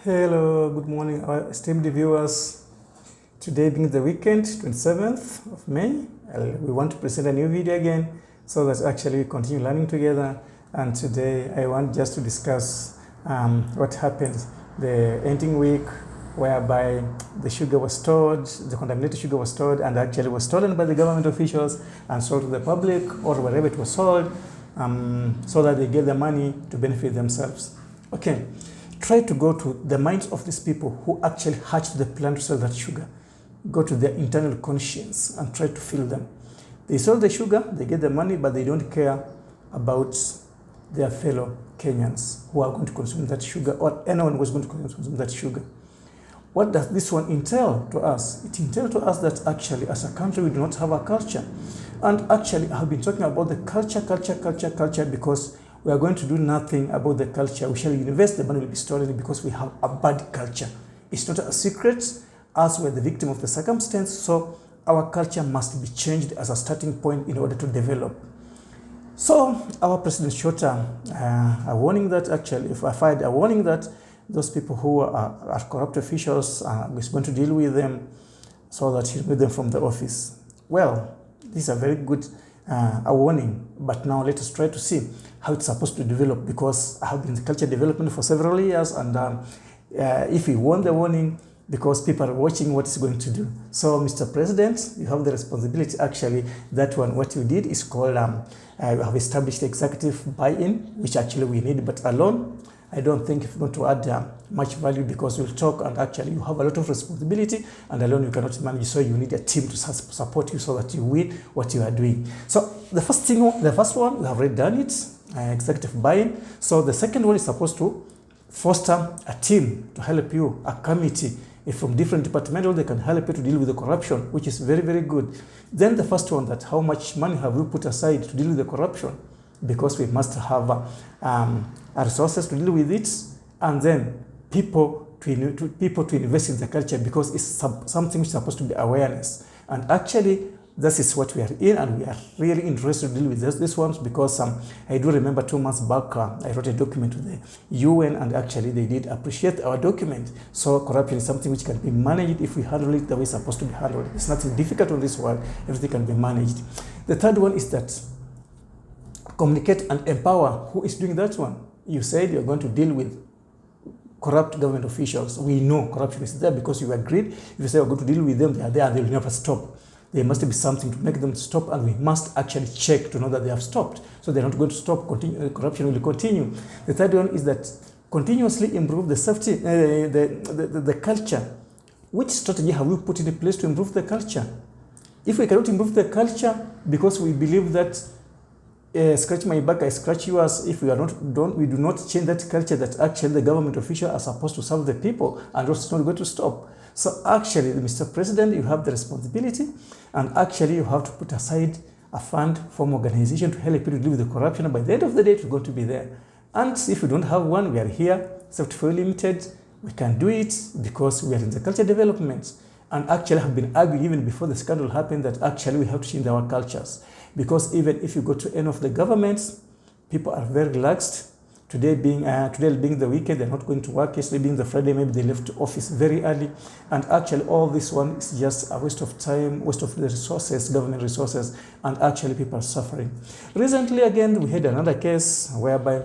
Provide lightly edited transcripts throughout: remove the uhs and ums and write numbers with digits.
Hello, good morning, our esteemed viewers. Today being the weekend, 27th of May, we want to present a new video again so that actually we continue learning together. And today I want just to discuss what happens the ending week whereby the sugar was stored, the contaminated sugar was stored and actually was stolen by the government officials and sold to the public or wherever it was sold so that they get the money to benefit themselves. Okay. Try to go to the minds of these people who actually hatched the plan to sell that sugar. Go to their internal conscience and try to feel them. They sell the sugar, they get the money, but they don't care about their fellow Kenyans who are going to consume that sugar or anyone who is going to consume that sugar. What does this one entail to us? It entails to us that actually as a country we do not have a culture. And actually I have been talking about the culture because we are going to do nothing about the culture. We shall invest, the money will be stolen because we have a bad culture. It's not a secret as we're the victim of the circumstance, so our culture must be changed as a starting point in order to develop. So our President Shota a warning that actually, if I find a warning that those people who are corrupt officials is going to deal with them so that he remove them from the office. Well, this is a very good a warning, but now let us try to see how it's supposed to develop, because I have been in culture development for several years, and if we want the warning, because people are watching what it's going to do. So Mr. President, you have the responsibility. Actually, that one, what you did is called, we have established executive buy-in, which actually we need, but alone, I don't think it's going to add much value, because we'll talk and actually you have a lot of responsibility and alone you cannot manage, so you need a team to support you so that you win what you are doing. So the first one, we have already done it, executive buy-in. So the second one is supposed to foster a team to help you, a committee from different departments, they can help you to deal with the corruption, which is very, very good. Then the first one, that how much money have you put aside to deal with the corruption? Because we must have resources to deal with it, and then people to invest in the culture, because it's something which is supposed to be awareness. And actually, this is what we are in, and we are really interested to deal with these ones, because I do remember 2 months back, I wrote a document to the UN, and actually they did appreciate our document. So corruption is something which can be managed if we handle it the way it's supposed to be handled. It's nothing difficult in this world, everything can be managed. The third one is that communicate and empower. Who is doing that one? You said you're going to deal with corrupt government officials. We know corruption is there because you agreed. If you say we're going to deal with them, they are there, they will never stop. There must be something to make them stop, and we must actually check to know that they have stopped. So they're not going to stop, corruption will continue. The third one is that continuously improve the safety, the culture. Which strategy have we put in place to improve the culture? If we cannot improve the culture because we believe that scratch my back, I scratch yours, if we do not change that culture, that actually the government officials are supposed to serve the people, and it's not going to stop. So actually, Mr. President, you have the responsibility, and actually you have to put aside a fund from organization to help you to deal with the corruption. By the end of the day, it's going to be there. And if we don't have one, we are here, Software Limited, we can do it because we are in the culture development. And actually have been arguing even before the scandal happened that actually we have to change our cultures. Because even if you go to any of the governments, people are very relaxed. Today being the weekend, they're not going to work. Yesterday being the Friday, maybe they left office very early. And actually all this one is just a waste of time, waste of the resources, government resources, and actually people are suffering. Recently again, we had another case whereby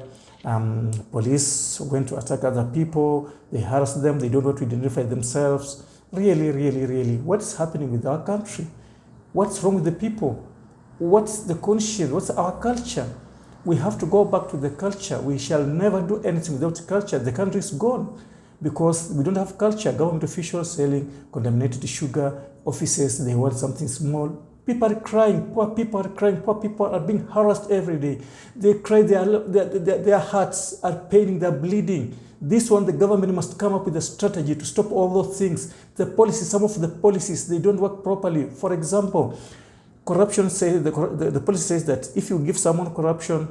police went to attack other people. They harassed them. They don't want to identify themselves. Really, what's happening with our country? What's wrong with the people? What's the conscience? What's our culture? We have to go back to the culture. We shall never do anything without culture. The country is gone because we don't have culture. Government officials selling contaminated sugar, offices, they want something small. People are crying, poor people are crying, poor people are being harassed every day. They cry, their hearts are paining, they're bleeding. This one, the government must come up with a strategy to stop all those things. The policies, some of the policies, they don't work properly. For example, corruption says, the policy says that if you give someone corruption,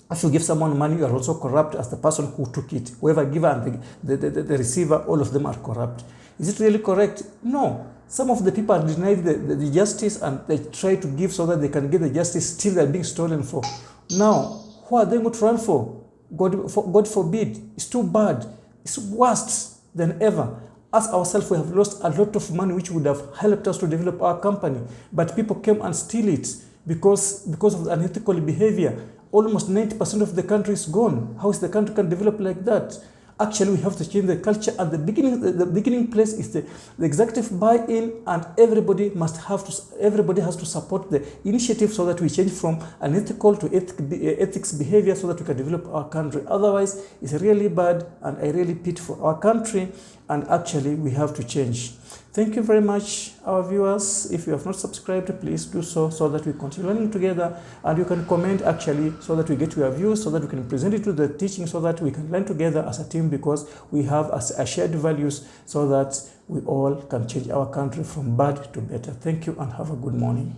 if you give someone money, you are also corrupt as the person who took it. Whoever giver and the receiver, all of them are corrupt. Is it really correct? No. Some of the people are denied the justice, and they try to give so that they can get the justice, still they're being stolen for. Now, who are they going to run for? God forbid. It's too bad. is worse than ever. Us ourselves, we have lost a lot of money which would have helped us to develop our company, but people came and steal it because of unethical behavior. Almost 90% of the country is gone. How is the country can develop like that? Actually, we have to change the culture, and the beginning place is the executive buy-in, and everybody has to support the initiative so that we change from unethical to ethics behavior so that we can develop our country. Otherwise, it's really bad, and I really pity for our country, and actually we have to change. Thank you very much, our viewers. If you have not subscribed, please do so that we continue learning together, and you can comment actually so that we get your views, so that we can present it to the teaching, so that we can learn together as a team, because we have a shared values, so that we all can change our country from bad to better. Thank you and have a good morning.